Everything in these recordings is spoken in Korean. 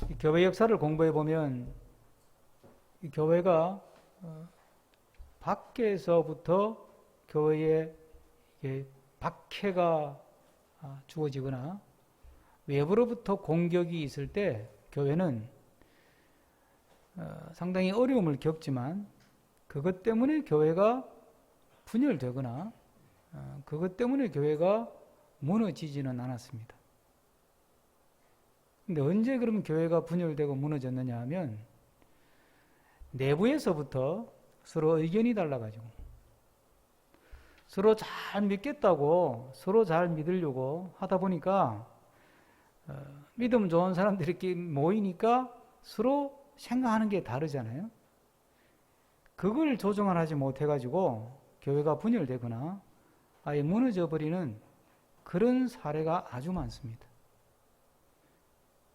이 교회 역사를 공부해 보면 이 교회가 밖에서부터 교회에 박해가 주어지거나 외부로부터 공격이 있을 때 교회는 상당히 어려움을 겪지만 그것 때문에 교회가 분열되거나 그것 때문에 교회가 무너지지는 않았습니다. 근데 언제 그럼 교회가 분열되고 무너졌느냐 하면 내부에서부터 서로 의견이 달라가지고 서로 잘 믿겠다고 서로 잘 믿으려고 하다 보니까 믿음 좋은 사람들이 이렇게 모이니까 서로 생각하는 게 다르잖아요. 그걸 조정을 하지 못해가지고 교회가 분열되거나 아예 무너져 버리는 그런 사례가 아주 많습니다.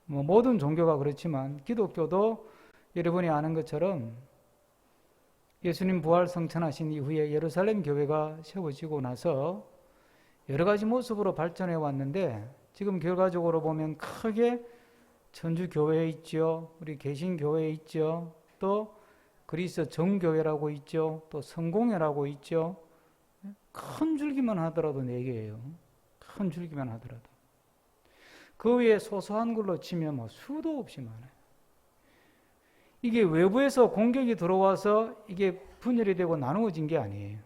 모든 종교가 그렇지만 기독교도 여러분이 아는 것처럼 예수님 부활 성천하신 이후에 예루살렘 교회가 세워지고 나서 여러 가지 모습으로 발전해 왔는데 지금 결과적으로 보면 크게 천주교회에 있죠. 우리 개신교회에 있죠. 또 그리스 정교회라고 있죠. 또 성공회라고 있죠. 큰 줄기만 하더라도 4개예요. 큰 줄기만 하더라도. 그 외에 소소한 걸로 치면 수도 없이 많아요. 이게 외부에서 공격이 들어와서 이게 분열이 되고 나누어진 게 아니에요.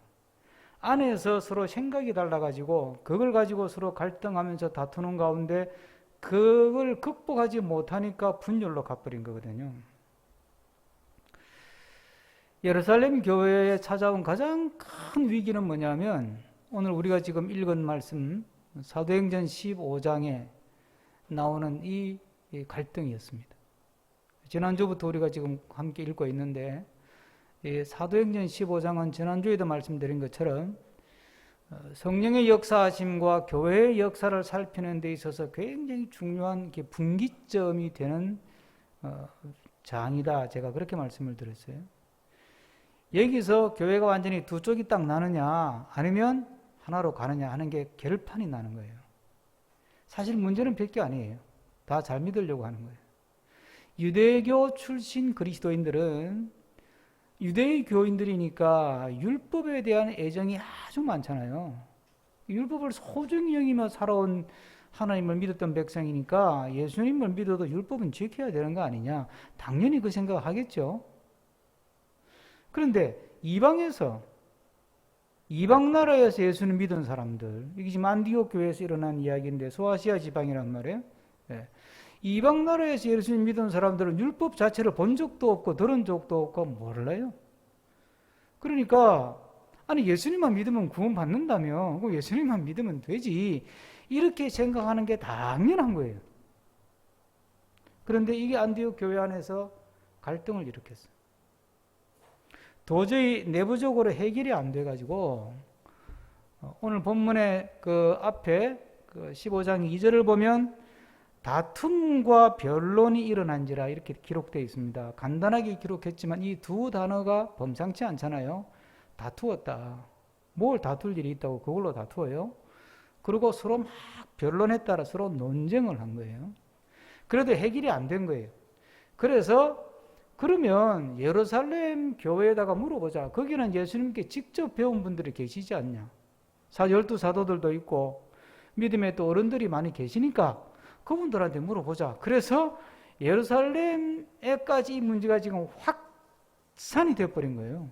안에서 서로 생각이 달라가지고 그걸 가지고 서로 갈등하면서 다투는 가운데 그걸 극복하지 못하니까 분열로 가버린 거거든요. 예루살렘 교회에 찾아온 가장 큰 위기는 뭐냐면 오늘 우리가 지금 읽은 말씀 사도행전 15장에 나오는 이 갈등이었습니다. 지난주부터 우리가 지금 함께 읽고 있는데 사도행전 15장은 지난주에도 말씀드린 것처럼 성령의 역사하심과 교회의 역사를 살피는 데 있어서 굉장히 중요한 분기점이 되는 장이다. 제가 그렇게 말씀을 드렸어요. 여기서 교회가 완전히 두 쪽이 딱 나느냐 아니면 하나로 가느냐 하는 게 결판이 나는 거예요. 사실 문제는 별게 아니에요. 다 잘 믿으려고 하는 거예요. 유대교 출신 그리스도인들은 유대의 교인들이니까 율법에 대한 애정이 아주 많잖아요. 율법을 소중히 여기며 살아온 하나님을 믿었던 백성이니까 예수님을 믿어도 율법은 지켜야 되는 거 아니냐. 당연히 그 생각을 하겠죠. 그런데 이방 나라에서 예수를 믿은 사람들, 이게 지금 안디옥 교회에서 일어난 이야기인데 소아시아 지방이란 말이에요. 이방 나라에서 예수님 믿은 사람들은 율법 자체를 본 적도 없고 들은 적도 없고 몰라요. 그러니까 아니 예수님만 믿으면 구원 받는다며 그럼 예수님만 믿으면 되지 이렇게 생각하는 게 당연한 거예요. 그런데 이게 안디옥 교회 안에서 갈등을 일으켰어요. 도저히 내부적으로 해결이 안 돼가지고 오늘 본문의 그 앞에 그 15장 2절을 보면 다툼과 변론이 일어난지라 이렇게 기록되어 있습니다. 간단하게 기록했지만 이 두 단어가 범상치 않잖아요. 다투었다. 뭘 다툴 일이 있다고 그걸로 다투어요? 그리고 서로 막 변론했다라 서로 논쟁을 한 거예요. 그래도 해결이 안 된 거예요. 그래서 그러면 예루살렘 교회에다가 물어보자. 거기는 예수님께 직접 배운 분들이 계시지 않냐. 12 사도들도 있고 믿음의 또 어른들이 많이 계시니까 그분들한테 물어보자. 그래서 예루살렘에까지 이 문제가 지금 확산이 되어버린 거예요.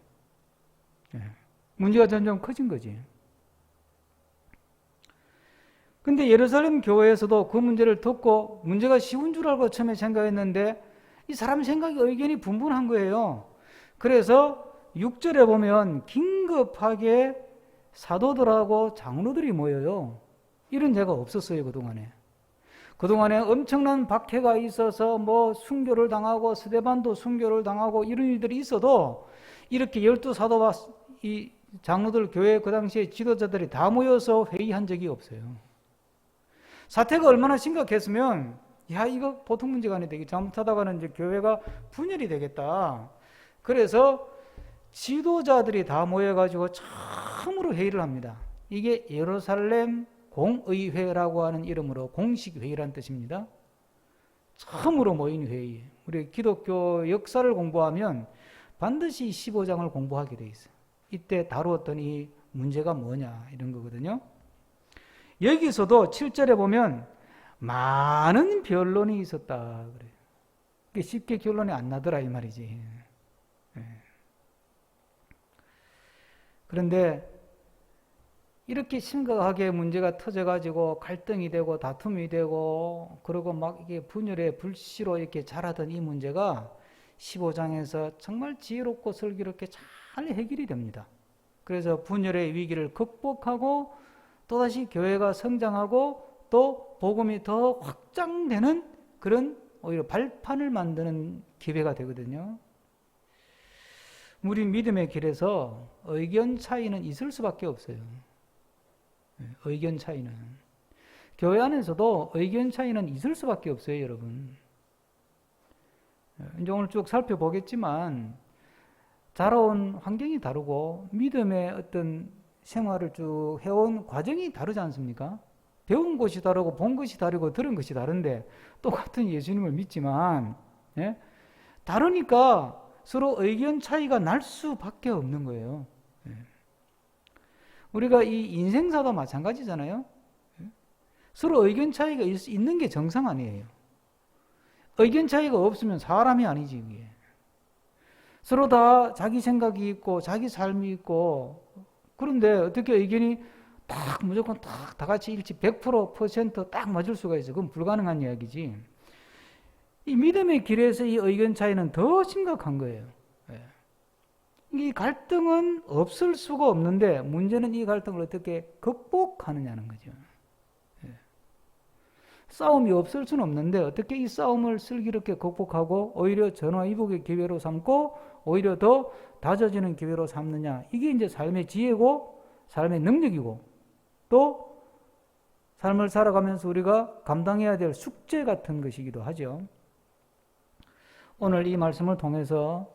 문제가 점점 커진 거지. 근데 예루살렘 교회에서도 그 문제를 듣고 문제가 쉬운 줄 알고 처음에 생각했는데 이 사람 생각이 의견이 분분한 거예요. 그래서 6절에 보면 긴급하게 사도들하고 장로들이 모여요. 이런 데가 없었어요, 그동안에. 그동안에 엄청난 박해가 있어서 뭐 순교를 당하고 스데반도 순교를 당하고 이런 일들이 있어도 이렇게 12사도와 이 장로들 교회 그 당시에 지도자들이 다 모여서 회의한 적이 없어요. 사태가 얼마나 심각했으면 야 이거 보통 문제가 아닌데 이게 잘못하다가는 이제 교회가 분열이 되겠다. 그래서 지도자들이 다 모여가지고 처음으로 회의를 합니다. 이게 예루살렘 공의회라고 하는 이름으로 공식 회의란 뜻입니다. 처음으로 모인 회의. 우리 기독교 역사를 공부하면 반드시 15장을 공부하게 돼 있어요. 이때 다루었던 이 문제가 뭐냐 이런 거거든요. 여기서도 7절에 보면 많은 변론이 있었다 그래요. 쉽게 결론이 안 나더라 이 말이지. 그런데 이렇게 심각하게 문제가 터져가지고 갈등이 되고 다툼이 되고 그리고 막 이게 분열의 불씨로 이렇게 자라던 이 문제가 15장에서 정말 지혜롭고 슬기롭게 잘 해결이 됩니다. 그래서 분열의 위기를 극복하고 또다시 교회가 성장하고 또 복음이 더 확장되는 그런 오히려 발판을 만드는 기회가 되거든요. 우리 믿음의 길에서 의견 차이는 있을 수밖에 없어요. 의견 차이는. 교회 안에서도 의견 차이는 있을 수밖에 없어요, 여러분. 이제 오늘 쭉 살펴보겠지만 자라온 환경이 다르고 믿음의 어떤 생활을 쭉 해온 과정이 다르지 않습니까? 배운 것이 다르고 본 것이 다르고 들은 것이 다른데 똑같은 예수님을 믿지만 다르니까 서로 의견 차이가 날 수밖에 없는 거예요. 우리가 이 인생사도 마찬가지잖아요. 서로 의견 차이가 있는 게 정상 아니에요. 의견 차이가 없으면 사람이 아니지 그게. 서로 다 자기 생각이 있고 자기 삶이 있고 그런데 어떻게 의견이 딱 무조건 딱 다 같이 일치 100%딱 맞을 수가 있어. 그건 불가능한 이야기지. 이 믿음의 길에서 이 의견 차이는 더 심각한 거예요. 이 갈등은 없을 수가 없는데 문제는 이 갈등을 어떻게 극복하느냐는 거죠. 싸움이 없을 수는 없는데 어떻게 이 싸움을 슬기롭게 극복하고 오히려 전화위복의 기회로 삼고 오히려 더 다져지는 기회로 삼느냐. 이게 이제 삶의 지혜고 삶의 능력이고 또 삶을 살아가면서 우리가 감당해야 될 숙제 같은 것이기도 하죠. 오늘 이 말씀을 통해서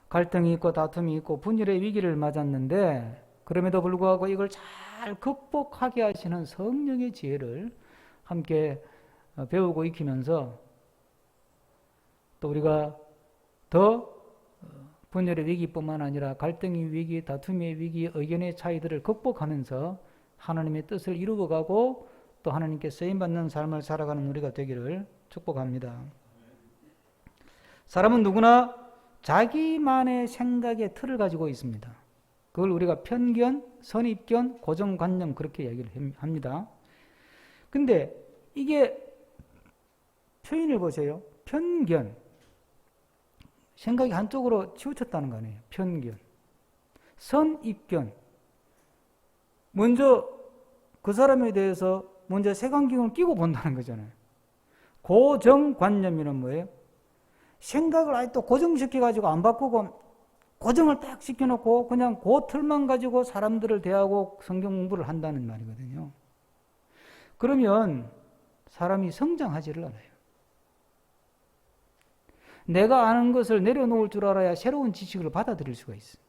갈등이 있고 다툼이 있고 분열의 위기를 맞았는데 그럼에도 불구하고 이걸 잘 극복하게 하시는 성령의 지혜를 함께 배우고 익히면서 또 우리가 더 분열의 위기뿐만 아니라 갈등의 위기, 다툼의 위기, 의견의 차이들을 극복하면서 하나님의 뜻을 이루어가고 또 하나님께 쓰임받는 삶을 살아가는 우리가 되기를 축복합니다. 사람은 누구나 자기만의 생각의 틀을 가지고 있습니다. 그걸 우리가 편견, 선입견, 고정관념 그렇게 얘기를 합니다. 근데 이게 표현을 보세요. 편견. 생각이 한쪽으로 치우쳤다는 거 아니에요. 편견. 선입견. 먼저 그 사람에 대해서 먼저 색안경을 끼고 본다는 거잖아요. 고정관념이란 뭐예요? 생각을 아예 또 고정시켜가지고 안 바꾸고 고정을 딱 시켜놓고 그냥 그 틀만 가지고 사람들을 대하고 성경 공부를 한다는 말이거든요. 그러면 사람이 성장하지를 않아요. 내가 아는 것을 내려놓을 줄 알아야 새로운 지식을 받아들일 수가 있어요.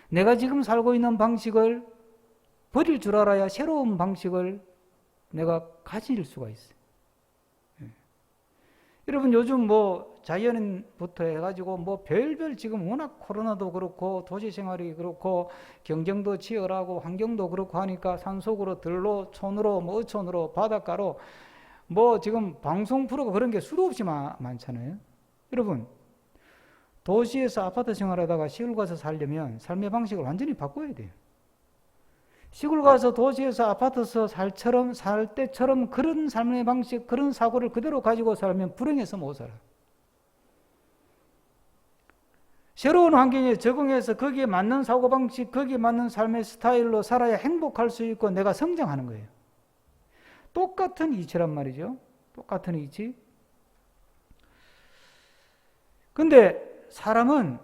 내가 지금 살고 있는 방식을 버릴 줄 알아야 새로운 방식을 내가 가질 수가 있어요. 여러분 요즘 뭐 자연부터 해가지고 뭐 별별 지금 워낙 코로나도 그렇고 도시 생활이 그렇고 경쟁도 치열하고 환경도 그렇고 하니까 산속으로 들로 촌으로 뭐 어촌으로 바닷가로 뭐 지금 방송 프로가 그런 게 수도 없이 많잖아요. 여러분 도시에서 아파트 생활하다가 시골 가서 살려면 삶의 방식을 완전히 바꿔야 돼요. 시골 가서 도시에서 아파트에서 살 때처럼 그런 삶의 방식, 그런 사고를 그대로 가지고 살면 불행해서 못 살아. 새로운 환경에 적응해서 거기에 맞는 사고방식, 거기에 맞는 삶의 스타일로 살아야 행복할 수 있고 내가 성장하는 거예요. 똑같은 이치란 말이죠. 똑같은 이치. 근데 사람은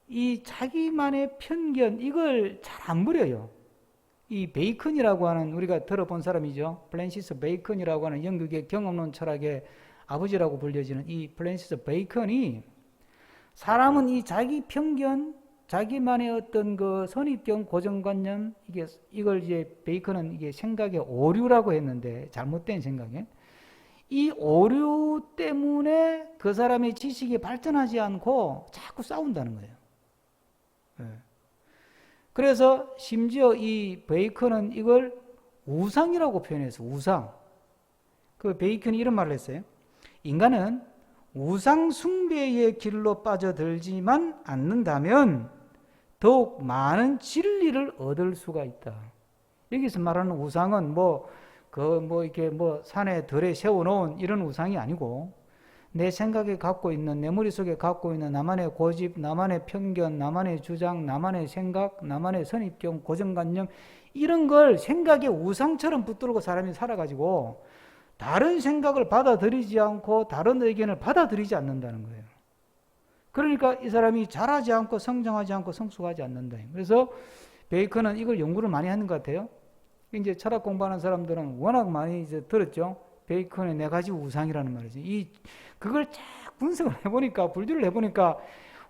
이 자기만의 편견, 이걸 잘 안 버려요. 이 베이컨이라고 하는 우리가 들어본 사람이죠. 프랜시스 베이컨이라고 하는 영국의 경험론 철학의 아버지라고 불려지는 이 프랜시스 베이컨이 사람은 이 자기 편견, 자기만의 어떤 그 선입견, 고정관념 이걸 이제 베이컨은 이게 생각의 오류라고 했는데 잘못된 생각에 이 오류 때문에 그 사람의 지식이 발전하지 않고 자꾸 싸운다는 거예요. 예. 그래서 심지어 이 베이컨은 이걸 우상이라고 표현해서 우상. 그 베이컨이 이런 말을 했어요. 인간은 우상 숭배의 길로 빠져들지만 않는다면 더욱 많은 진리를 얻을 수가 있다. 여기서 말하는 우상은 이렇게 산에 들에 세워놓은 이런 우상이 아니고 내 생각에 갖고 있는, 내 머릿속에 갖고 있는 나만의 고집, 나만의 편견, 나만의 주장, 나만의 생각, 나만의 선입견, 고정관념 이런 걸 생각의 우상처럼 붙들고 사람이 살아가지고 다른 생각을 받아들이지 않고 다른 의견을 받아들이지 않는다는 거예요. 그러니까 이 사람이 자라지 않고 성장하지 않고 성숙하지 않는다. 그래서 베이컨은 이걸 연구를 많이 하는 것 같아요. 이제 철학 공부하는 사람들은 워낙 많이 이제 들었죠. 베이컨의 네 가지 우상이라는 말이지. 그걸 쫙 분석을 해보니까, 분류를 해보니까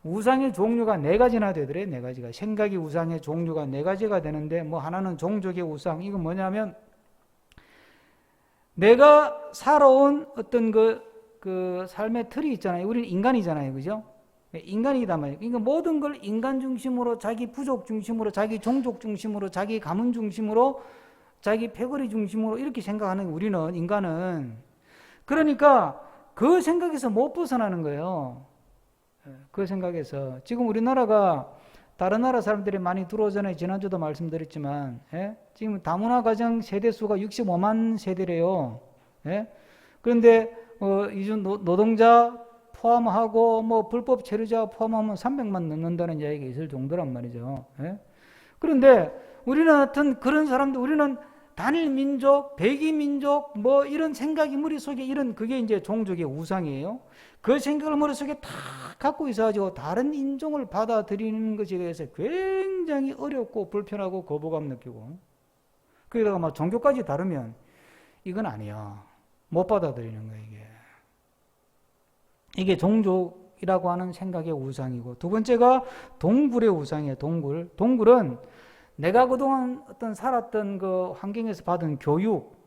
우상의 종류가 네 가지나 되더래. 네 가지가. 생각이 우상의 종류가 네 가지가 되는데, 하나는 종족의 우상. 이건 뭐냐면 내가 살아온 어떤 그 삶의 틀이 있잖아요. 우리는 인간이잖아요. 그죠? 인간이다 말이에요. 그러니까 모든 걸 인간 중심으로, 자기 부족 중심으로, 자기 종족 중심으로, 자기 가문 중심으로, 자기 패거리 중심으로 이렇게 생각하는 우리는, 인간은. 그러니까 그 생각에서 못 벗어나는 거예요. 그 생각에서. 지금 우리나라가 다른 나라 사람들이 많이 들어오잖아요. 지난주도 말씀드렸지만, 지금 다문화 가정 세대 수가 65만 세대래요. 그런데 이중 노동자 포함하고 불법 체류자 포함하면 300만 넘는다는 이야기가 있을 정도란 말이죠. 그런데 우리는 하여튼 그런 사람들, 우리는 단일 민족, 백이 민족, 이런 생각이 머릿속에 그게 이제 종족의 우상이에요. 그 생각을 머릿속에 다 갖고 있어가지고 다른 인종을 받아들이는 것에 대해서 굉장히 어렵고 불편하고 거부감 느끼고, 그러다가 종교까지 다르면 이건 아니야. 못 받아들이는 거예요, 이게. 이게 종족이라고 하는 생각의 우상이고, 두 번째가 동굴의 우상이에요. 동굴은 내가 그동안 어떤 살았던 그 환경에서 받은 교육,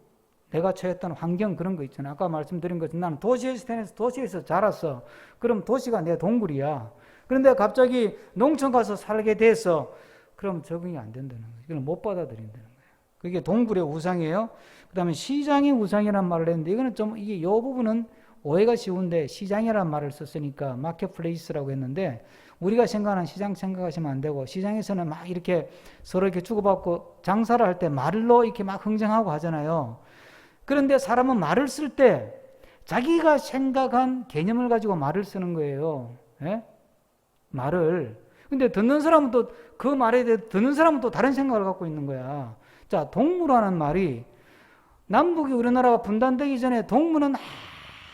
내가 처했던 환경 그런 거 있잖아요. 아까 말씀드린 것처럼 나는 도시에서 태어나서 도시에서 자랐어. 그럼 도시가 내 동굴이야. 그런데 갑자기 농촌 가서 살게 돼서 그럼 적응이 안 된다는 거예요. 이걸 못 받아들인다는 거예요. 그게 동굴의 우상이에요. 그 다음에 시장의 우상이라는 말을 했는데, 이거는 좀 이 부분은 오해가 쉬운데, 시장이라는 말을 썼으니까 마켓플레이스라고 했는데, 우리가 생각하는 시장 생각하시면 안 되고, 시장에서는 막 이렇게 서로 이렇게 주고받고 장사를 할 때 말로 이렇게 막 흥정하고 하잖아요. 그런데 사람은 말을 쓸 때 자기가 생각한 개념을 가지고 말을 쓰는 거예요. 말을. 근데 듣는 사람은 또 그 말에 대해 듣는 사람은 또 다른 생각을 갖고 있는 거야. 자, 동무라는 말이, 남북이 우리나라가 분단되기 전에 동무는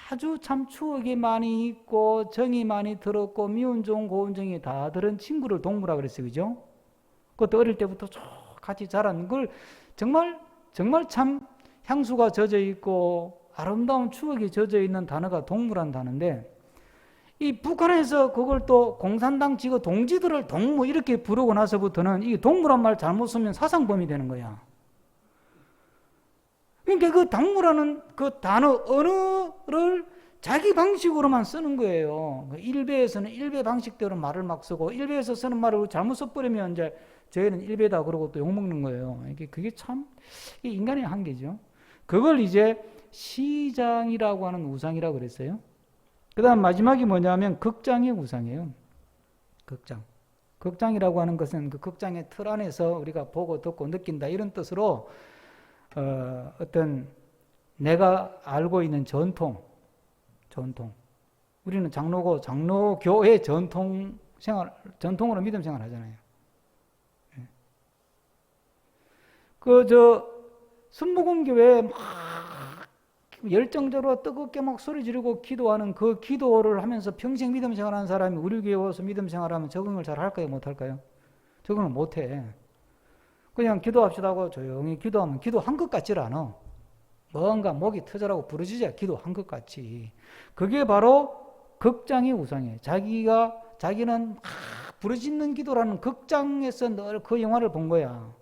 아주 참 추억이 많이 있고 정이 많이 들었고 미운 정 고운 정이 다 들은 친구를 동무라 그랬어요. 그죠? 그것도 어릴 때부터 쭉 같이 자란 걸 정말 참 향수가 젖어 있고 아름다운 추억이 젖어 있는 단어가 동무란 단어인데, 이 북한에서 그걸 또 공산당 지구 동지들을 동무 이렇게 부르고 나서부터는 이 동무란 말 잘못 쓰면 사상범이 되는 거야. 그러니까 그 동무라는 그 단어, 언어를 자기 방식으로만 쓰는 거예요. 일베에서는 일베 방식대로 말을 막 쓰고, 일베에서 쓰는 말을 잘못 써버리면 이제 저희는 일베다 그러고 또 욕먹는 거예요. 그게 참 인간의 한계죠. 그걸 이제 시장이라고 하는 우상이라고 그랬어요. 그 다음 마지막이 뭐냐면 극장의 우상이에요. 극장이라고 하는 것은 그 극장의 틀 안에서 우리가 보고 듣고 느낀다 이런 뜻으로 어떤 내가 알고 있는 전통. 우리는 장로교의 전통으로 믿음 생활 하잖아요. 순복음교회 막 열정적으로 뜨겁게 막 소리 지르고 기도하는 그 기도를 하면서 평생 믿음 생활하는 사람이 우리 교회 와서 믿음 생활하면 적응을 잘 할까요? 못 할까요? 적응을 못 해. 그냥 기도합시다 하고 조용히 기도하면 기도한 것 같질 않아. 뭔가 목이 터져라고 부르짖어야 기도한 것 같지. 그게 바로 극장의 우상이에요. 자기는 부르짖는 기도라는 극장에서 늘 그 영화를 본 거야.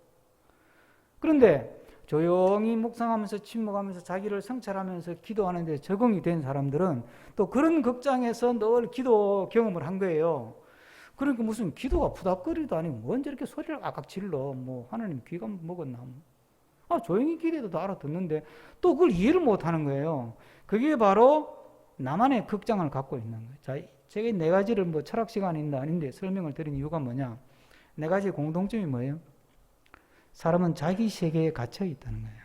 그런데 조용히 묵상하면서 침묵하면서 자기를 성찰하면서 기도하는데 적응이 된 사람들은 또 그런 극장에서 늘 기도 경험을 한 거예요. 그러니까 무슨 기도가 부닥거리도 아니고 뭔 저렇게 소리를 악악 질러. 뭐 하나님 귀가 먹었나. 조용히 기도해도 다 알아듣는데 또 그걸 이해를 못 하는 거예요. 그게 바로 나만의 극장을 갖고 있는 거예요. 자, 제가 네 가지를 뭐 철학 시간인데 아닌데 설명을 드린 이유가 뭐냐. 네 가지 공통점이 뭐예요? 사람은 자기 세계에 갇혀 있다는 거예요.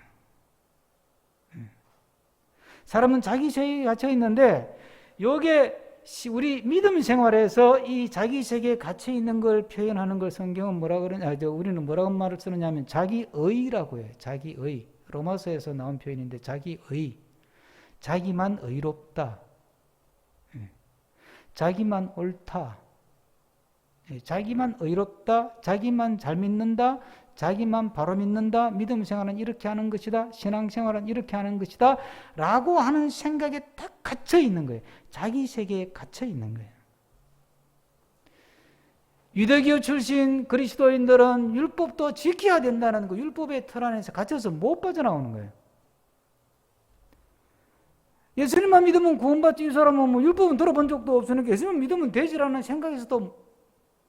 사람은 자기 세계에 갇혀 있는데 요게 우리 믿음 생활에서 이 자기 세계에 갇혀 있는 걸 표현하는 걸 성경은 뭐라 그러냐? 우리는 뭐라고 말을 쓰느냐면 자기의라고 해요. 자기의. 로마서에서 나온 표현인데 자기의. 자기만 의롭다. 자기만 옳다. 자기만 의롭다. 자기만 잘 믿는다. 자기만 바로 믿는다. 믿음 생활은 이렇게 하는 것이다. 신앙 생활은 이렇게 하는 것이다. 라고 하는 생각에 딱 갇혀 있는 거예요. 자기 세계에 갇혀 있는 거예요. 유대교 출신 그리스도인들은 율법도 지켜야 된다는 거, 율법의 틀 안에서 갇혀서 못 빠져나오는 거예요. 예수님만 믿으면 구원받지, 이 사람은 뭐 율법은 들어본 적도 없으니까 예수님만 믿으면 되지라는 생각에서도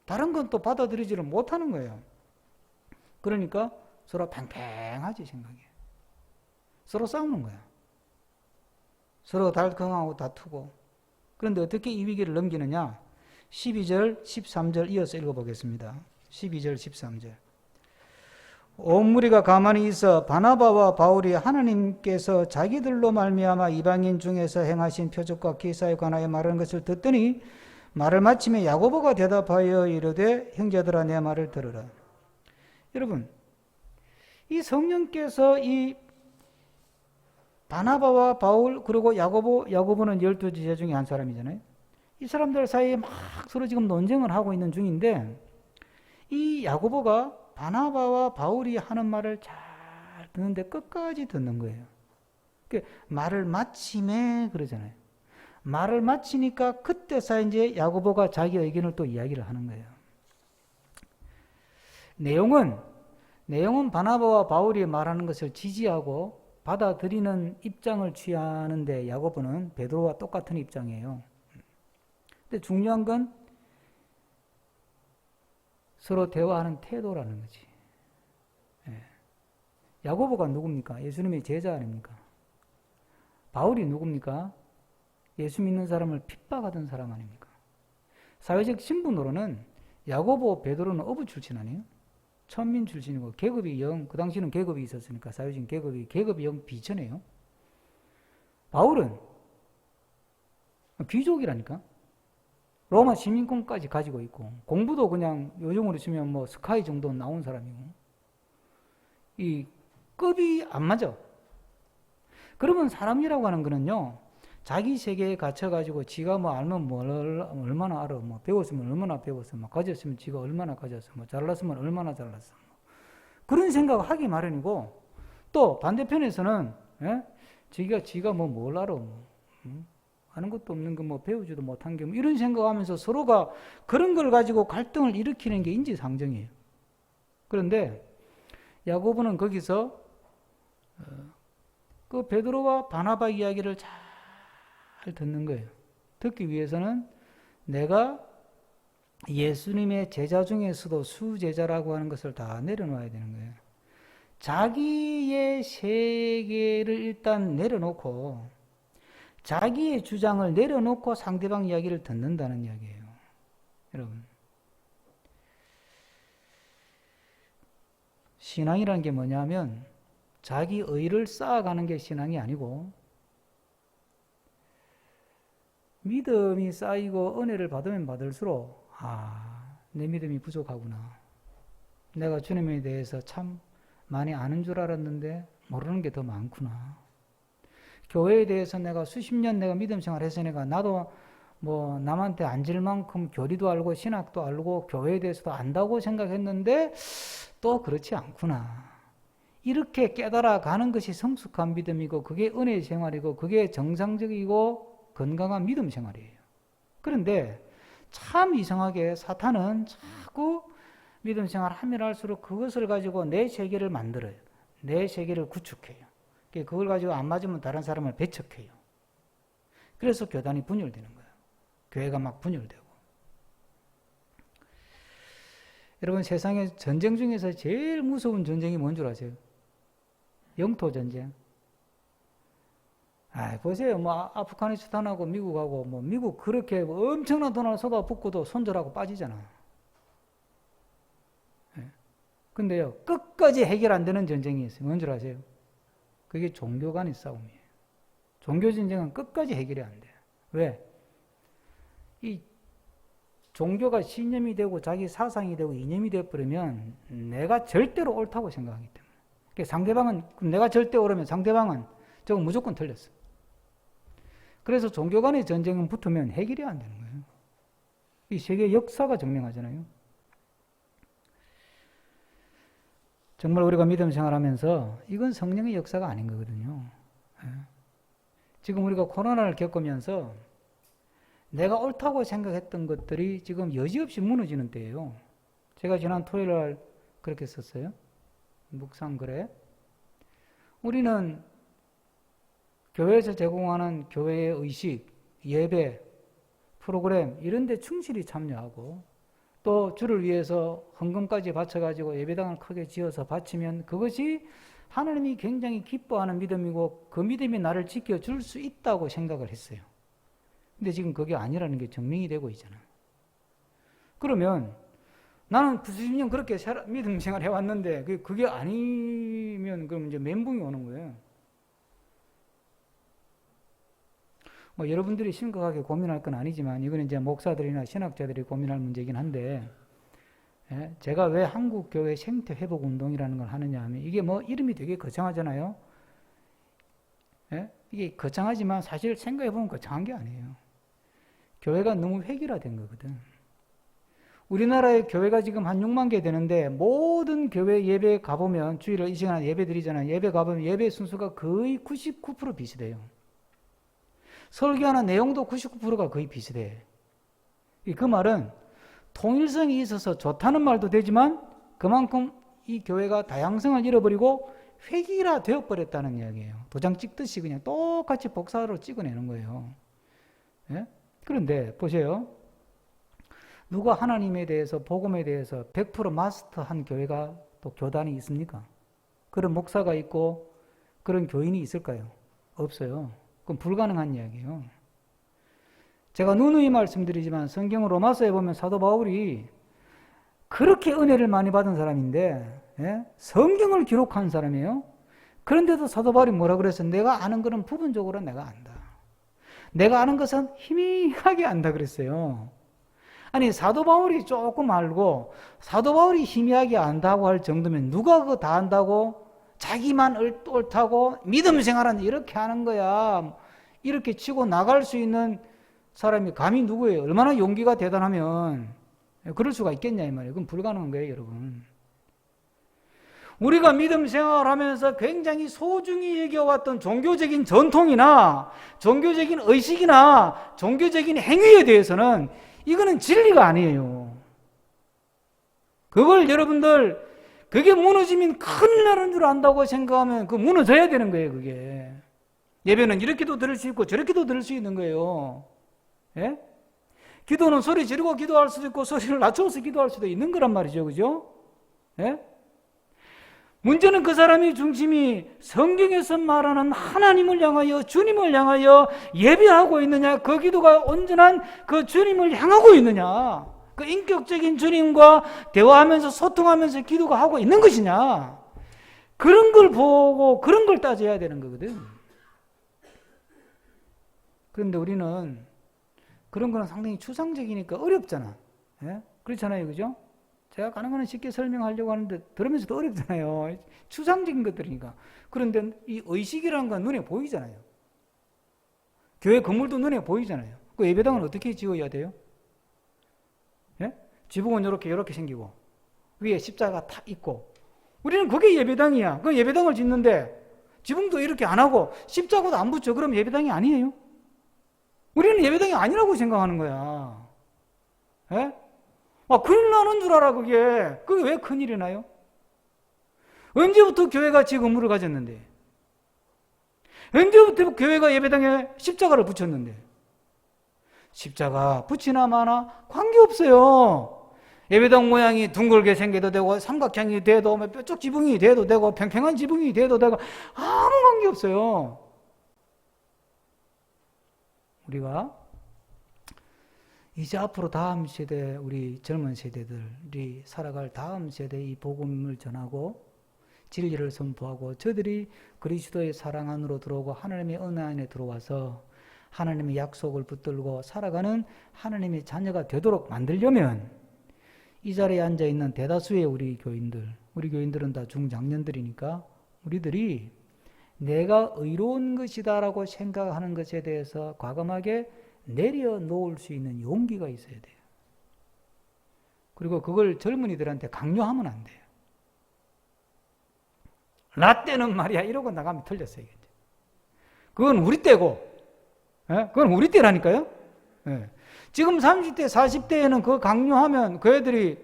다른 건 또 받아들이지를 못하는 거예요. 그러니까 서로 팽팽하지 생각이. 서로 싸우는 거야. 서로 달컹하고 다투고. 그런데 어떻게 이 위기를 넘기느냐? 12절, 13절 이어서 읽어보겠습니다. 12절, 13절. 온 무리가 가만히 있어 바나바와 바울이 하나님께서 자기들로 말미암아 이방인 중에서 행하신 표적과 기사에 관하여 말하는 것을 듣더니 말을 마치며 야고보가 대답하여 이르되 형제들아 내 말을 들으라. 여러분, 이 성령께서 이 바나바와 바울 그리고 야고보는 12제자 중에 한 사람이잖아요. 이 사람들 사이에 막 서로 지금 논쟁을 하고 있는 중인데 이 야고보가 바나바와 바울이 하는 말을 잘 듣는데 끝까지 듣는 거예요. 말을 마치매 그러잖아요. 말을 마치니까 그때서 이제 야고보가 자기 의견을 또 이야기를 하는 거예요. 내용은 바나바와 바울이 말하는 것을 지지하고 받아들이는 입장을 취하는데 야고보는 베드로와 똑같은 입장이에요. 근데 중요한 건 서로 대화하는 태도라는 거지. 야고보가 누굽니까? 예수님의 제자 아닙니까? 바울이 누굽니까? 예수 믿는 사람을 핍박하던 사람 아닙니까? 사회적 신분으로는 야고보, 베드로는 어부 출신 아니에요? 천민 출신이고 계급이 그 당시는 계급이 있었으니까 사회적인 계급이 영 비천해요. 바울은 귀족이라니까. 로마 시민권까지 가지고 있고 공부도 그냥 요즘으로 치면 뭐 스카이 정도 나온 사람이고 이 급이 안 맞아. 그러면 사람이라고 하는 거는요 자기 세계에 갇혀가지고 지가 뭐 알면 뭘 얼마나 알아, 뭐 배웠으면 얼마나 배웠어, 뭐 가졌으면 지가 얼마나 가졌어, 뭐 잘났으면 얼마나 잘났어, 뭐 그런 생각을 하기 마련이고 또 반대편에서는 지가 뭐 뭘 알아, 뭐 아는 것도 없는 거 뭐 배우지도 못한 게 뭐 이런 생각하면서 서로가 그런 걸 가지고 갈등을 일으키는 게 인지상정이에요. 그런데 야고보는 거기서 그 베드로와 바나바 이야기를 잘 듣는 거예요. 듣기 위해서는 내가 예수님의 제자 중에서도 수제자라고 하는 것을 다 내려놓아야 되는 거예요. 자기의 세계를 일단 내려놓고 자기의 주장을 내려놓고 상대방 이야기를 듣는다는 이야기예요. 여러분, 신앙이라는 게 뭐냐면 자기 의를 쌓아가는 게 신앙이 아니고 믿음이 쌓이고 은혜를 받으면 받을수록 내 믿음이 부족하구나. 내가 주님에 대해서 참 많이 아는 줄 알았는데 모르는 게 더 많구나. 교회에 대해서 내가 수십 년 내가 믿음 생활해서 나도 뭐 남한테 앉을 만큼 교리도 알고 신학도 알고 교회에 대해서도 안다고 생각했는데 또 그렇지 않구나. 이렇게 깨달아가는 것이 성숙한 믿음이고 그게 은혜의 생활이고 그게 정상적이고 건강한 믿음 생활이에요. 그런데 참 이상하게 사탄은 자꾸 믿음 생활 하면 할수록 그것을 가지고 내 세계를 만들어요. 내 세계를 구축해요. 그걸 가지고 안 맞으면 다른 사람을 배척해요. 그래서 교단이 분열되는 거예요. 교회가 막 분열되고. 여러분, 세상에 전쟁 중에서 제일 무서운 전쟁이 뭔 줄 아세요? 영토 전쟁. 보세요. 아프가니스탄하고 미국하고, 미국 그렇게 엄청난 돈을 쏟아붓고도 손절하고 빠지잖아. 근데요, 끝까지 해결 안 되는 전쟁이 있어요. 뭔 줄 아세요? 그게 종교 간의 싸움이에요. 종교 전쟁은 끝까지 해결이 안 돼요. 왜? 이 종교가 신념이 되고 자기 사상이 되고 이념이 되어버리면 내가 절대로 옳다고 생각하기 때문에. 그러니까 상대방은, 내가 절대 옳으면 상대방은 저건 무조건 틀렸어. 그래서 종교 간의 전쟁은 붙으면 해결이 안 되는 거예요. 이 세계 역사가 증명하잖아요. 정말 우리가 믿음 생활하면서 이건 성령의 역사가 아닌 거거든요. 지금 우리가 코로나를 겪으면서 내가 옳다고 생각했던 것들이 지금 여지없이 무너지는 때예요. 제가 지난 토요일 날 그렇게 썼어요. 묵상글에. 우리는 교회에서 제공하는 교회의 의식, 예배, 프로그램 이런 데 충실히 참여하고 또 주를 위해서 헌금까지 바쳐가지고 예배당을 크게 지어서 바치면 그것이 하나님이 굉장히 기뻐하는 믿음이고 그 믿음이 나를 지켜줄 수 있다고 생각을 했어요. 근데 지금 그게 아니라는 게 증명이 되고 있잖아요. 그러면 나는 수십 년 그렇게 믿음 생활 해왔는데 그게 아니면 그럼 이제 멘붕이 오는 거예요. 여러분들이 심각하게 고민할 건 아니지만 이거는 이제 목사들이나 신학자들이 고민할 문제이긴 한데 제가 왜 한국교회 생태회복운동이라는 걸 하느냐 하면 이게 이름이 되게 거창하잖아요. 이게 거창하지만 사실 생각해보면 거창한 게 아니에요. 교회가 너무 획일화된 거거든. 우리나라의 교회가 지금 한 6만 개 되는데 모든 교회 예배 가보면 주일을 이 시간에 예배 드리잖아요. 예배 가보면 예배 순서가 거의 99% 비슷해요. 설교하는 내용도 99%가 거의 비슷해. 그 말은 통일성이 있어서 좋다는 말도 되지만 그만큼 이 교회가 다양성을 잃어버리고 획일화 되어버렸다는 이야기예요. 도장 찍듯이 그냥 똑같이 복사로 찍어내는 거예요. 그런데 보세요. 누가 하나님에 대해서 복음에 대해서 100% 마스터한 교회가 또 교단이 있습니까? 그런 목사가 있고 그런 교인이 있을까요? 없어요. 그건 불가능한 이야기예요. 제가 누누이 말씀드리지만 성경 로마서에 보면 사도 바울이 그렇게 은혜를 많이 받은 사람인데 성경을 기록한 사람이에요. 그런데도 사도 바울이 뭐라 그랬어요? 내가 아는 것은 부분적으로 내가 안다. 내가 아는 것은 희미하게 안다 그랬어요. 아니 사도 바울이 조금 알고 사도 바울이 희미하게 안다고 할 정도면 누가 그거 다 안다고 자기만 옳다고 믿음 생활은 이렇게 하는 거야. 이렇게 치고 나갈 수 있는 사람이 감히 누구예요? 얼마나 용기가 대단하면 그럴 수가 있겠냐 이 말이에요. 그건 불가능한 거예요, 여러분. 우리가 믿음 생활하면서 굉장히 소중히 여겨왔던 종교적인 전통이나 종교적인 의식이나 종교적인 행위에 대해서는 이거는 진리가 아니에요. 그걸 여러분들 그게 무너지면 큰일 나는 줄 안다고 생각하면 그 무너져야 되는 거예요, 그게. 예배는 이렇게도 들을 수 있고 저렇게도 들을 수 있는 거예요. 예? 기도는 소리 지르고 기도할 수도 있고 소리를 낮춰서 기도할 수도 있는 거란 말이죠. 그죠? 예? 문제는 그 사람이 중심이 성경에서 말하는 하나님을 향하여 주님을 향하여 예배하고 있느냐, 그 기도가 온전한 그 주님을 향하고 있느냐, 그 인격적인 주님과 대화하면서 소통하면서 기도가 하고 있는 것이냐, 그런 걸 보고 그런 걸 따져야 되는 거거든. 그런데 우리는 그런 거는 상당히 추상적이니까 어렵잖아. 예? 그렇잖아요. 그죠? 제가 가능한 쉽게 설명하려고 하는데 들으면서도 어렵잖아요. 추상적인 것들이니까. 그런데 이 의식이라는 건 눈에 보이잖아요. 교회 건물도 눈에 보이잖아요. 그 예배당은 어떻게 지어야 돼요? 예? 지붕은 이렇게 생기고 위에 십자가 탁 있고 우리는 그게 예배당이야. 그 예배당을 짓는데 지붕도 이렇게 안 하고 십자가도 안 붙여. 그럼 예배당이 아니에요? 우리는 예배당이 아니라고 생각하는 거야. 예? 큰일 나는 줄 알아, 그게. 그게 왜 큰일이 나요? 언제부터 교회가 지금 의무를 가졌는데? 언제부터 교회가 예배당에 십자가를 붙였는데? 십자가 붙이나 마나 관계없어요. 예배당 모양이 둥글게 생겨도 되고 삼각형이 돼도 뾰족 지붕이 돼도 되고 평평한 지붕이 돼도 되고 아무 관계없어요. 우리가 이제 앞으로 다음 세대, 우리 젊은 세대들이 살아갈 다음 세대에 이 복음을 전하고 진리를 선포하고 저들이 그리스도의 사랑 안으로 들어오고 하나님의 은혜 안에 들어와서 하나님의 약속을 붙들고 살아가는 하나님의 자녀가 되도록 만들려면 이 자리에 앉아있는 대다수의 우리 교인들은 다 중장년들이니까 우리들이 내가 의로운 것이다라고 생각하는 것에 대해서 과감하게 내려놓을 수 있는 용기가 있어야 돼요. 그리고 그걸 젊은이들한테 강요하면 안 돼요. 나 때는 말이야 이러고 나가면 틀렸어요. 그건 우리 때고, 그건 우리 때라니까요. 지금 30대, 40대에는 그거 강요하면 그 애들이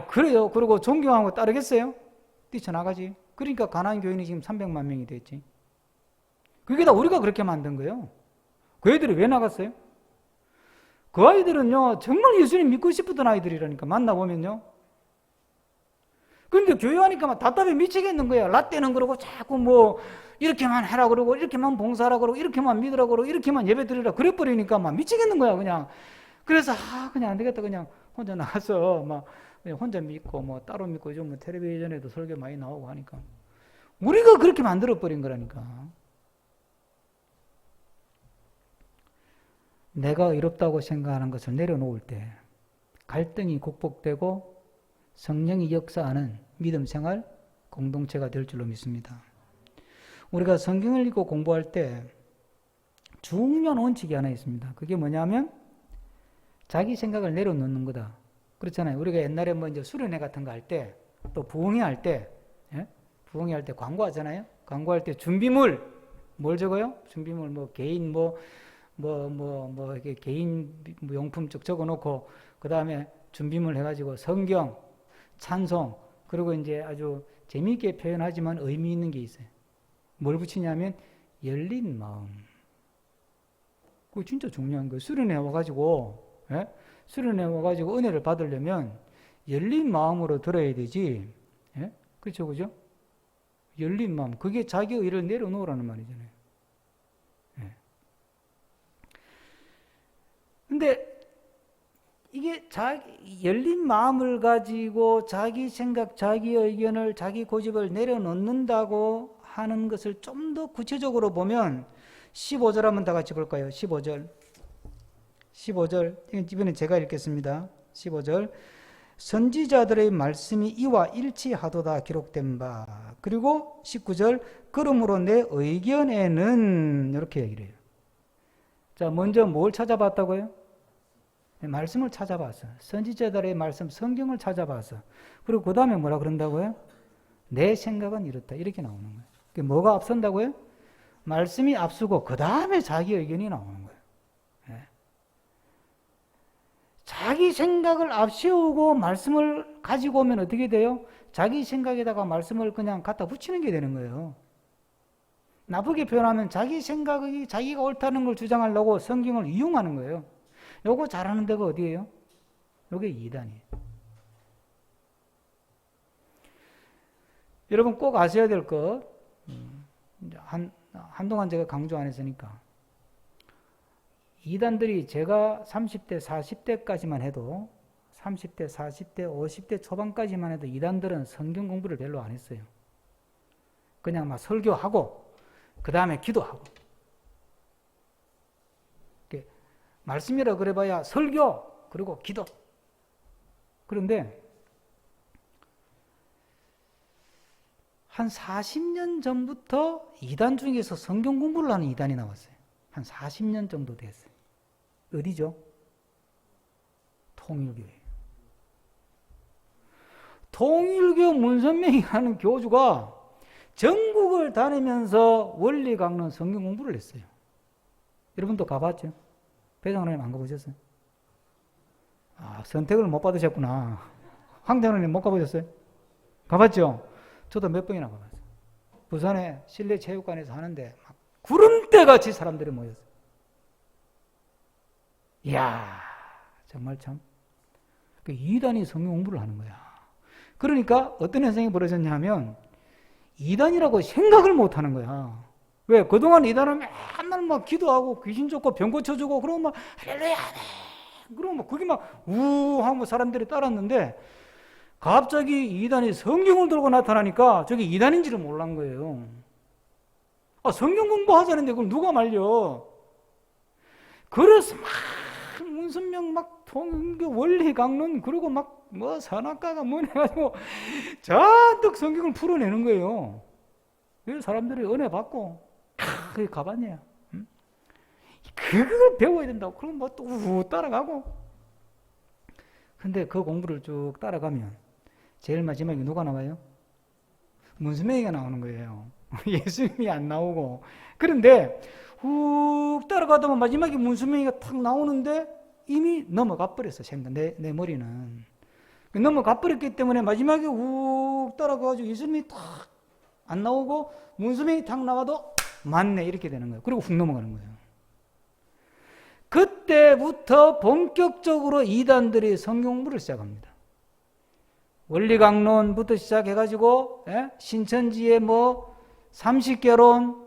그래요. 그러고 존경하고 따르겠어요? 뛰쳐나가지. 그러니까 가나안 교인이 지금 300만 명이 됐지. 그게 다 우리가 그렇게 만든 거예요. 그 애들이 왜 나갔어요? 그 아이들은요 정말 예수님 믿고 싶었던 아이들이라니까. 만나보면요. 그런데 교회 하니까 막 답답해 미치겠는 거야. 라떼는 그러고 자꾸 뭐 이렇게만 하라 그러고 이렇게만 봉사하라 그러고 이렇게만 믿으라 그러고 이렇게만 예배 드리라 그래 버리니까 막 미치겠는 거야 그냥. 그래서 그냥 안 되겠다 그냥 혼자 나가서 막 그냥 혼자 믿고 뭐 따로 믿고 요즘 뭐 텔레비전에도 설교 많이 나오고 하니까 우리가 그렇게 만들어 버린 거라니까. 내가 의롭다고 생각하는 것을 내려놓을 때 갈등이 극복되고 성령이 역사하는 믿음 생활 공동체가 될 줄로 믿습니다. 우리가 성경을 읽고 공부할 때 중요한 원칙이 하나 있습니다. 그게 뭐냐면 자기 생각을 내려놓는 거다. 그렇잖아요. 우리가 옛날에 뭐 이제 수련회 같은 거 할 때 또 부흥회 할 때 광고하잖아요. 광고할 때 준비물 뭘 적어요? 준비물 뭐 개인 이렇게 개인 용품 쭉 적어놓고 그 다음에 준비물 해가지고 성경, 찬송 그리고 이제 아주 재미있게 표현하지만 의미 있는 게 있어요. 뭘 붙이냐면 열린 마음. 그거 진짜 중요한 거예요. 수련회 와가지고 수련회 와가지고 은혜를 받으려면 열린 마음으로 들어야 되지. 그렇죠, 그죠? 열린 마음. 그게 자기 의를 내려놓으라는 말이잖아요. 근데 이게 열린 마음을 가지고 자기 생각, 자기 의견을, 자기 고집을 내려놓는다고 하는 것을 좀 더 구체적으로 보면 15절 한번 다 같이 볼까요? 15절. 이번엔 제가 읽겠습니다. 15절. 선지자들의 말씀이 이와 일치하도다 기록된 바. 그리고 19절. 그러므로 내 의견에는 이렇게 얘기를 해요. 자, 먼저 뭘 찾아봤다고요? 말씀을 찾아봤어. 선지자들의 말씀, 성경을 찾아봤어. 그리고 그 다음에 뭐라 그런다고요? 내 생각은 이렇다. 이렇게 나오는 거예요. 그게 뭐가 앞선다고요? 말씀이 앞서고 그 다음에 자기 의견이 나오는 거예요. 자기 생각을 앞세우고 말씀을 가지고 오면 어떻게 돼요? 자기 생각에다가 말씀을 그냥 갖다 붙이는 게 되는 거예요. 나쁘게 표현하면 자기 생각이 자기가 옳다는 걸 주장하려고 성경을 이용하는 거예요. 요거 잘하는 데가 어디예요? 요게 이단이에요. 여러분 꼭 아셔야 될 것, 한동안 제가 강조 안 했으니까. 이단들이 제가 30대, 40대까지만 해도 30대, 40대, 50대 초반까지만 해도 이단들은 성경 공부를 별로 안 했어요. 그냥 막 설교하고 그 다음에 기도하고. 말씀이라 그래봐야 설교 그리고 기도. 그런데 한 40년 전부터 이단 중에서 성경 공부를 하는 이단이 나왔어요. 한 40년 정도 됐어요. 어디죠? 통일교회. 통일교 문선명이라는 교주가 전국을 다니면서 원리 강론 성경 공부를 했어요. 여러분도 가봤죠? 배장하나님 안 가보셨어요? 선택을 못 받으셨구나. 황대하나님 못 가보셨어요? 가봤죠? 저도 몇 번이나 가봤어요. 부산에 실내 체육관에서 하는데 막 구름대같이 사람들이 모였어요. 이야, 정말 참. 그 이단이 성경 공부를 하는 거야. 그러니까 어떤 현상이 벌어졌냐면 이단이라고 생각을 못 하는 거야. 왜? 그동안 이단은 맨날 막 기도하고 귀신 쫓고 병 고쳐주고 그러고 막 할렐루야 그러고 막 그게 막 우하고 사람들이 따랐는데 갑자기 이단이 성경을 들고 나타나니까 저게 이단인지를 몰란 거예요. 아, 성경 공부하자는데 그걸 누가 말려? 그래서 막 문선명 막 통교 원리 강론 그리고 막 뭐 산악가가 뭐냐 해가지고 잔뜩 성경을 풀어내는 거예요. 그래서 사람들이 은혜 받고 그게 가봤냐? 응? 그걸 배워야 된다고. 그럼 뭐 또 따라가고. 근데 그 공부를 쭉 따라가면 제일 마지막에 누가 나와요? 문수명이가 나오는 거예요. 예수님이 안 나오고. 그런데 훅 따라가다 보면 마지막에 문수명이가 탁 나오는데 이미 넘어가 버렸어. 생각 내 머리는. 넘어가 버렸기 때문에 마지막에 훅 따라가가지고 예수님이 탁 안 나오고 문수명이 탁 나와도 맞네 이렇게 되는 거예요. 그리고 훅 넘어가는 거예요. 그때부터 본격적으로 이단들이 성경 공부를 시작합니다. 원리강론부터 시작해가지고 신천지의 뭐 삼식결론,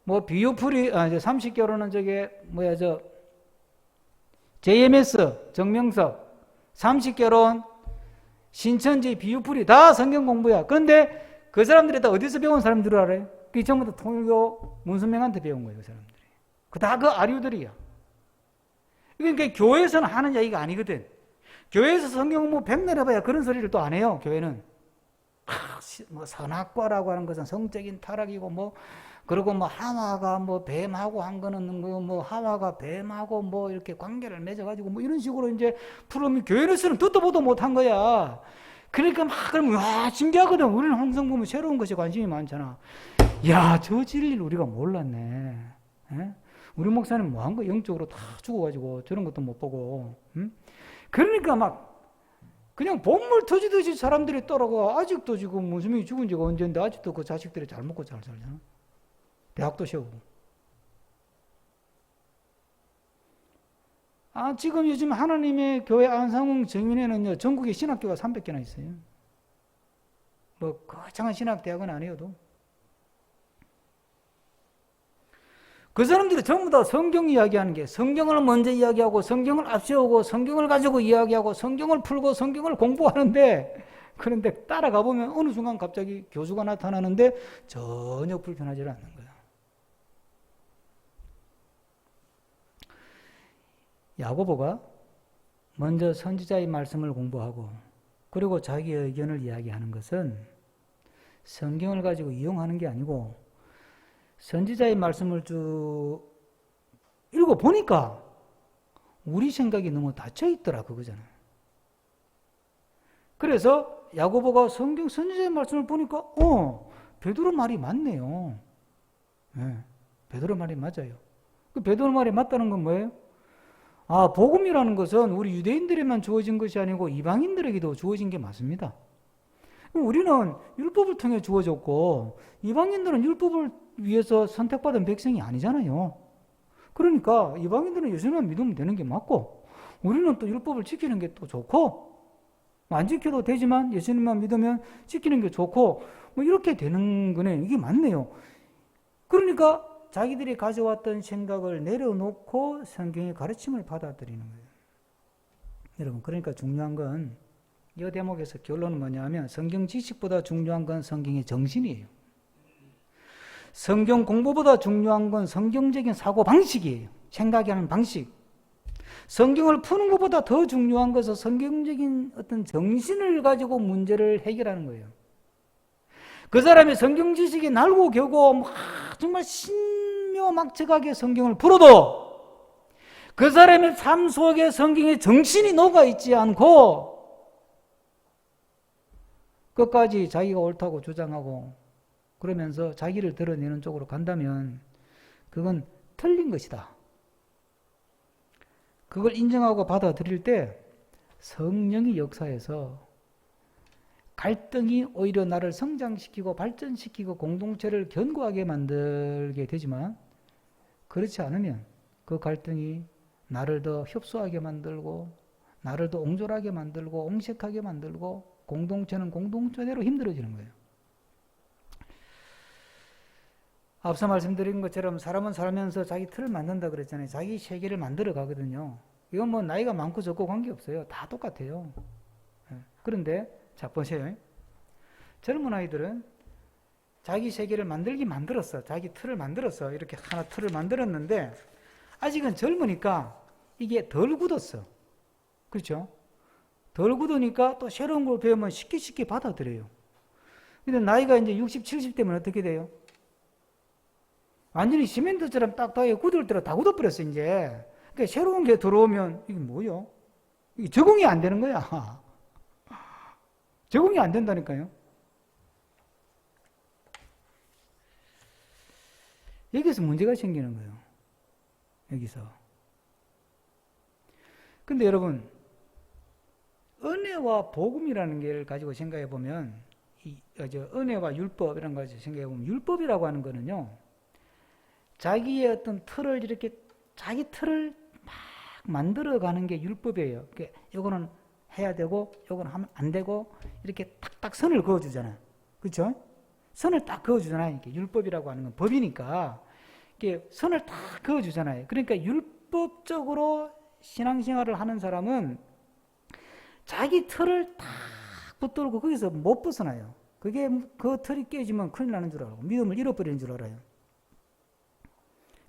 뭐 비유풀이, 30결론은 저게 뭐야 JMS 정명석, 삼식결론, 신천지 비유풀이 다 성경 공부야. 그런데 그 사람들이 다 어디서 배운 사람들을 알아요? 그 전부 다 통일교 문선명한테 배운 거예요. 그 사람들이. 다 그 아류들이야. 그러니까 교회에서는 하는 이야기가 아니거든. 교회에서 성경 공부 백날 해봐야 그런 소리를 또 안 해요. 교회는. 뭐 선악과라고 하는 것은 성적인 타락이고 뭐 그리고 뭐 하와가 뭐 뱀하고 한 거는 뭐 하와가 뱀하고 뭐 이렇게 관계를 맺어가지고 뭐 이런 식으로 이제 풀으면 교회에서는 듣도 보도 못한 거야. 그러니까 막 그러면 와 신기하거든. 우리는 항상 보면 새로운 것에 관심이 많잖아. 야, 저 진리를 우리가 몰랐네. 에? 우리 목사님 뭐 한 거 영적으로 다 죽어가지고 저런 것도 못 보고. 응? 그러니까 막 그냥 본물 터지듯이 사람들이 따라가. 아직도 지금 문수명이 죽은 지가 언제인데 아직도 그 자식들이 잘 먹고 잘 살잖아. 대학도 세우고. 지금 요즘 하나님의 교회 안상홍 정인에는요, 전국에 신학교가 300개나 있어요. 뭐, 거창한 신학대학은 아니어도. 그 사람들이 전부 다 성경 이야기하는 게 성경을 먼저 이야기하고 성경을 앞세우고 성경을 가지고 이야기하고 성경을 풀고 성경을 공부하는데 그런데 따라가 보면 어느 순간 갑자기 교수가 나타나는데 전혀 불편하지 않는 거야. 야고보가 먼저 선지자의 말씀을 공부하고 그리고 자기의 의견을 이야기하는 것은 성경을 가지고 이용하는 게 아니고 선지자의 말씀을 쭉 읽어보니까 우리 생각이 너무 닫혀있더라 그거잖아요. 그래서 야고보가 성경 선지자의 말씀을 보니까 베드로 말이 맞네요. 네, 베드로 말이 맞아요. 그 베드로 말이 맞다는 건 뭐예요? 복음이라는 것은 우리 유대인들에만 주어진 것이 아니고 이방인들에게도 주어진 게 맞습니다. 우리는 율법을 통해 주어졌고 이방인들은 율법을 위해서 선택받은 백성이 아니잖아요. 그러니까 이방인들은 예수님만 믿으면 되는 게 맞고 우리는 또 율법을 지키는 게 또 좋고 안 지켜도 되지만 예수님만 믿으면 지키는 게 좋고 뭐 이렇게 되는 거네. 이게 맞네요. 그러니까 자기들이 가져왔던 생각을 내려놓고 성경의 가르침을 받아들이는 거예요. 여러분, 그러니까 중요한 건 이 대목에서 결론은 뭐냐면 성경 지식보다 중요한 건 성경의 정신이에요. 성경 공부보다 중요한 건 성경적인 사고 방식이에요. 생각하는 방식. 성경을 푸는 것보다 더 중요한 것은 성경적인 어떤 정신을 가지고 문제를 해결하는 거예요. 그 사람이 성경 지식이 날고 겨고 막 정말 신묘막측하게 성경을 풀어도 그 사람의 삶 속에 성경의 정신이 녹아있지 않고 끝까지 자기가 옳다고 주장하고 그러면서 자기를 드러내는 쪽으로 간다면 그건 틀린 것이다. 그걸 인정하고 받아들일 때 성령이 역사해서 갈등이 오히려 나를 성장시키고 발전시키고 공동체를 견고하게 만들게 되지만 그렇지 않으면 그 갈등이 나를 더 협소하게 만들고 나를 더 옹졸하게 만들고 옹색하게 만들고 공동체는 공동체대로 힘들어지는 거예요. 앞서 말씀드린 것처럼 사람은 살면서 자기 틀을 만든다 그랬잖아요. 자기 세계를 만들어 가거든요. 이건 뭐 나이가 많고 적고 관계없어요. 다 똑같아요. 그런데 자 보세요. 젊은 아이들은 자기 세계를 만들었어. 자기 틀을 만들었어. 이렇게 하나 틀을 만들었는데 아직은 젊으니까 이게 덜 굳었어. 그렇죠? 덜 굳으니까 또 새로운 걸 배우면 쉽게 받아들여요. 근데 나이가 이제 60, 70대면 어떻게 돼요? 완전히 시멘트처럼 딱딱하게 굳을 대로 다 굳어버렸어, 이제. 그러니까 새로운 게 들어오면 이게 뭐요? 이게 적응이 안 되는 거야. 적응이 안 된다니까요. 여기서 문제가 생기는 거예요. 여기서. 근데 여러분, 은혜와 복음이라는 걸 가지고 생각해 보면, 은혜와 율법 이런 거 가지고 생각해 보면, 율법이라고 하는 거는요, 자기의 어떤 틀을 이렇게, 자기 틀을 막 만들어가는 게 율법이에요. 요거는 해야 되고, 요거는 하면 안 되고, 이렇게 탁탁 선을 그어주잖아요. 그렇죠? 선을 딱 그어주잖아요. 이렇게 율법이라고 하는 건 법이니까, 이렇게 선을 딱 그어주잖아요. 그러니까 율법적으로 신앙생활을 하는 사람은 자기 틀을 딱 붙들고 거기서 못 벗어나요. 그게 그 틀이 깨지면 큰일 나는 줄 알고 믿음을 잃어버리는 줄 알아요.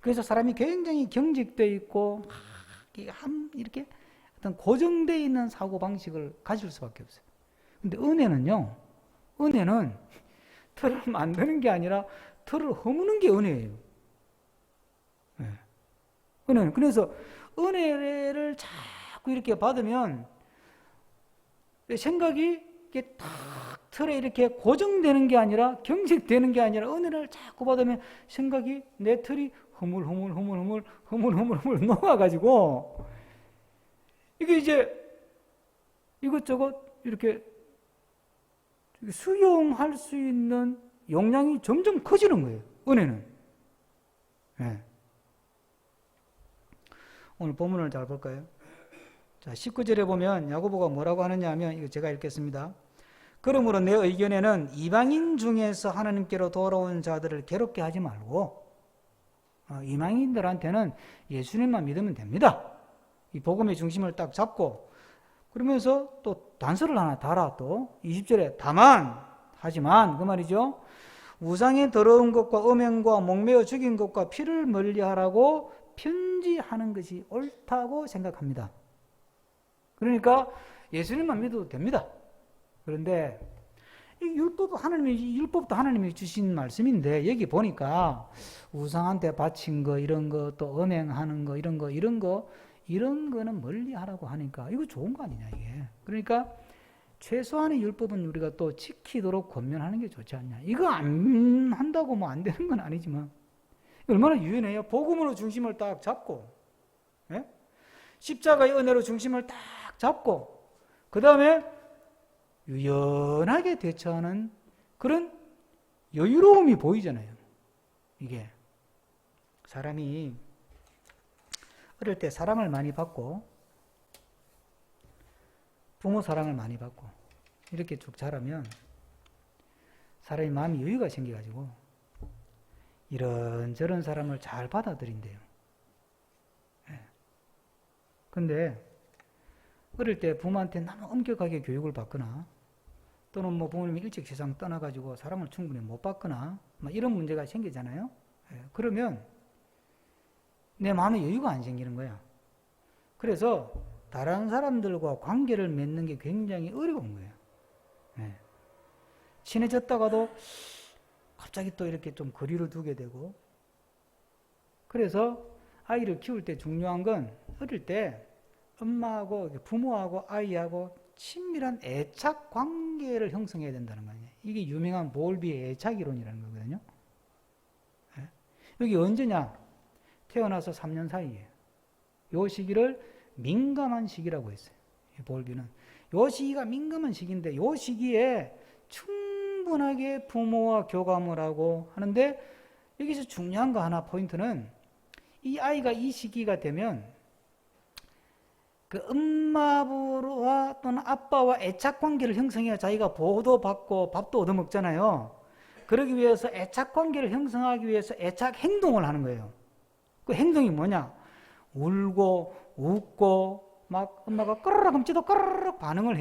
그래서 사람이 굉장히 경직되어 있고 이렇게 어떤 고정되어 있는 사고방식을 가질 수밖에 없어요. 근데 은혜는요, 은혜는 틀을 만드는 게 아니라 틀을 허무는 게 은혜예요. 네. 은혜는 그래서 은혜를 자꾸 이렇게 받으면 생각이 이렇게 딱 틀에 이렇게 고정되는 게 아니라 경직되는 게 아니라 은혜를 자꾸 받으면 생각이 내 틀이 흐물흐물 녹아가지고 이게 이제 이것저것 이렇게 수용할 수 있는 용량이 점점 커지는 거예요. 은혜는. 네. 오늘 본문을 잘 볼까요? 자, 19절에 보면 야고보가 뭐라고 하느냐 하면 이거 제가 읽겠습니다. 그러므로 내 의견에는 이방인 중에서 하나님께로 돌아온 자들을 괴롭게 하지 말고 이방인들한테는 예수님만 믿으면 됩니다. 이 복음의 중심을 딱 잡고 그러면서 또 단서를 하나 달아 또 20절에 하지만 그 말이죠. 우상의 더러운 것과 음행과 목매어 죽인 것과 피를 멀리하라고 편지하는 것이 옳다고 생각합니다. 그러니까 예수님만 믿어도 됩니다. 그런데 이 율법도 하나님이 주신 말씀인데 여기 보니까 우상한테 바친 거 이런 거 또 음행하는 거 이런 거는 멀리하라고 하니까 이거 좋은 거 아니냐 이게. 그러니까 최소한의 율법은 우리가 또 지키도록 권면하는 게 좋지 않냐. 이거 안 한다고 뭐 안 되는 건 아니지만 얼마나 유연해요. 복음으로 중심을 딱 잡고 예? 십자가의 은혜로 중심을 딱 잡고 그 다음에 유연하게 대처하는 그런 여유로움이 보이잖아요. 이게 사람이 어릴 때 사랑을 많이 받고 부모 사랑을 많이 받고 이렇게 쭉 자라면 사람이 마음이 여유가 생겨가지고 이런저런 사람을 잘 받아들인대요. 근데 어릴 때 부모한테 너무 엄격하게 교육을 받거나 또는 뭐 부모님이 일찍 세상 떠나가지고 사랑을 충분히 못 받거나 막 이런 문제가 생기잖아요. 그러면 내 마음에 여유가 안 생기는 거야. 그래서 다른 사람들과 관계를 맺는 게 굉장히 어려운 거예요. 친해졌다가도 갑자기 또 이렇게 좀 거리를 두게 되고 그래서 아이를 키울 때 중요한 건 어릴 때 엄마하고 부모하고 아이하고 친밀한 애착 관계를 형성해야 된다는 거예요. 이게 유명한 몰비의 애착 이론이라는 거거든요. 여기 언제냐? 태어나서 3년 사이에 이 시기를 민감한 시기라고 했어요. 볼비는 요 시기가 민감한 시기인데 요 시기에 충분하게 부모와 교감을 하고 하는데 여기서 중요한 거 하나 포인트는 이 아이가 이 시기가 되면 그 엄마와 또는 아빠와 애착 관계를 형성해야 자기가 보호도 받고 밥도 얻어먹잖아요. 그러기 위해서 애착 관계를 형성하기 위해서 애착 행동을 하는 거예요. 그 행동이 뭐냐? 울고 웃고 막 엄마가 꺼르륵 하면 찌도 꺼르륵 반응을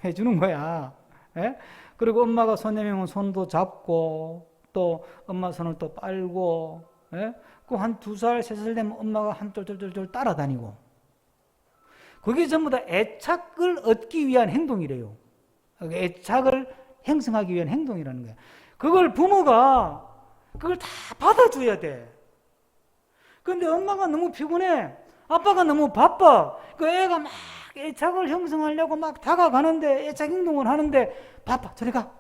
해주는 거야. 예? 그리고 엄마가 손 내밀면 손도 잡고 또 엄마 손을 또 빨고, 예? 그 한 2살, 3살 되면 엄마가 한 쫄쫄쫄쫄 따라다니고. 그게 전부 다 애착을 얻기 위한 행동이래요. 애착을 형성하기 위한 행동이라는 거야. 그걸 부모가 그걸 다 받아줘야 돼. 그런데 엄마가 너무 피곤해. 아빠가 너무 바빠. 그 애가 막 애착을 형성하려고 막 다가가는데 애착 행동을 하는데 바빠. 저리 가.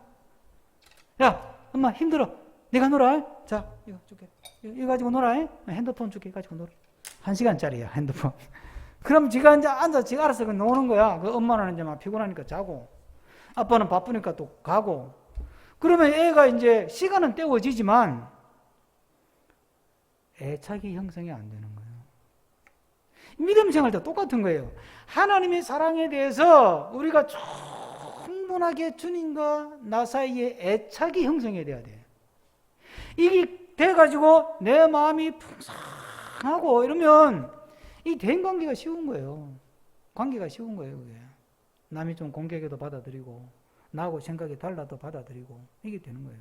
야, 엄마 힘들어. 네가 놀아. 자, 이거 줄게. 이거 가지고 놀아. 핸드폰 줄게. 가지고 놀아. 1시간짜리야, 핸드폰. 그럼 지가 이제 앉아 지가 알아서 노는 거야. 그 엄마는 이제 막 피곤하니까 자고, 아빠는 바쁘니까 또 가고. 그러면 애가 이제 시간은 때워지지만 애착이 형성이 안 되는 거예요. 믿음 생활 도 똑같은 거예요. 하나님의 사랑에 대해서 우리가 충분하게 주님과 나 사이에 애착이 형성이 돼야 돼. 이게 돼가지고 내 마음이 풍성하고 이러면 이 대인 관계가 쉬운 거예요. 관계가 쉬운 거예요. 그게. 남이 좀 공격해도 받아들이고 나하고 생각이 달라도 받아들이고 이게 되는 거예요.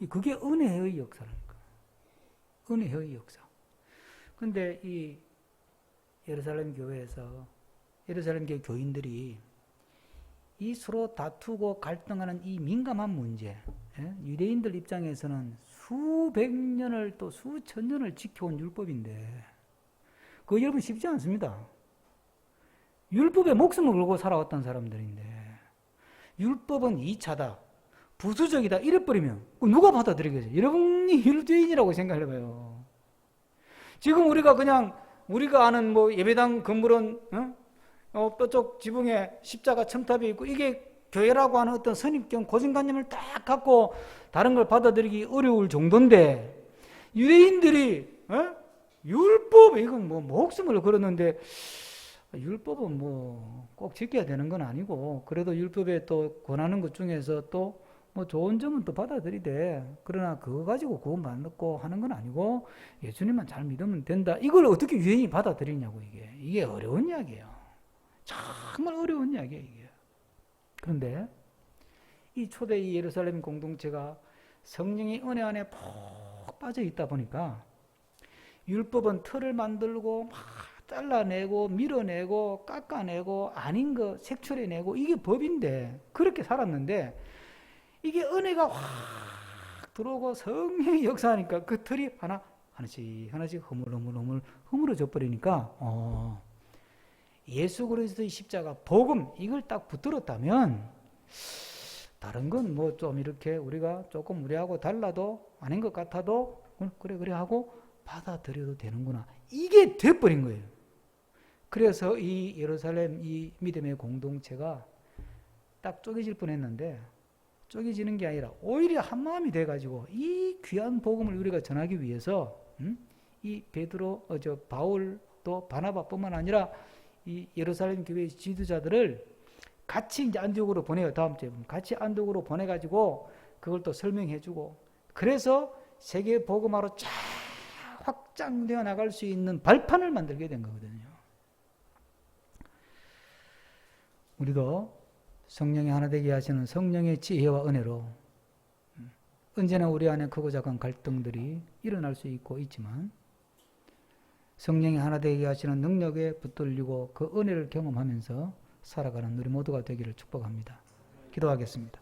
그게 은혜의 역사라니까. 은혜의 역사. 근데 이 예루살렘 교회에서 예루살렘 교회 교인들이 이 서로 다투고 갈등하는 이 민감한 문제, 유대인들 입장에서는 수백 년을 또 수천 년을 지켜온 율법인데 그거 여러분 쉽지 않습니다. 율법에 목숨을 걸고 살아왔던 사람들인데 율법은 2차다, 부수적이다 이래버리면 누가 받아들이겠어요? 여러분이 율법인이라고 생각해봐요. 지금 우리가 그냥 우리가 아는 뭐 예배당 건물은 뼈쪽 지붕에 십자가 첨탑이 있고 이게 교회라고 하는 어떤 선입견 고정관념을 딱 갖고 다른 걸 받아들이기 어려울 정도인데 유대인들이 율법 이건 뭐 목숨을 걸었는데 율법은 뭐 꼭 지켜야 되는 건 아니고 그래도 율법에 또 권하는 것 중에서 또 뭐 좋은 점은 또 받아들이되 그러나 그거 가지고 구원받고 하는 건 아니고 예수님만 잘 믿으면 된다. 이걸 어떻게 유대인이 받아들이냐고 이게 어려운 이야기예요. 정말 어려운 이야기예요 이게. 그런데 이 초대 이 예루살렘 공동체가 성령의 은혜 안에 푹 빠져 있다 보니까 율법은 틀을 만들고 막 잘라내고 밀어내고 깎아내고 아닌 거 색출해내고 이게 법인데 그렇게 살았는데 이게 은혜가 확 들어오고 성령이 역사하니까 그 틀이 하나씩 허물어져 버리니까 예수 그리스도의 십자가 복음 이걸 딱 붙들었다면 다른 건 뭐 좀 이렇게 우리가 조금 우리하고 달라도 아닌 것 같아도 그래 하고 받아들여도 되는구나 이게 돼버린 거예요. 그래서 이 예루살렘 이 믿음의 공동체가 딱 쪼개질 뻔했는데 쪼개지는 게 아니라 오히려 한 마음이 돼가지고 이 귀한 복음을 우리가 전하기 위해서 이 베드로, 바울 또 바나바뿐만 아니라 이 예루살렘 교회의 지도자들을 같이 이제 안디옥으로 보내요. 다음 주에 같이 안디옥으로 보내가지고 그걸 또 설명해주고 그래서 세계 복음화로 쫙 확장되어 나갈 수 있는 발판을 만들게 된 거거든요. 우리도 성령이 하나 되게 하시는 성령의 지혜와 은혜로 언제나 우리 안에 크고 작은 갈등들이 일어날 수 있고 있지만 성령이 하나 되게 하시는 능력에 붙들리고 그 은혜를 경험하면서 살아가는 우리 모두가 되기를 축복합니다. 기도하겠습니다.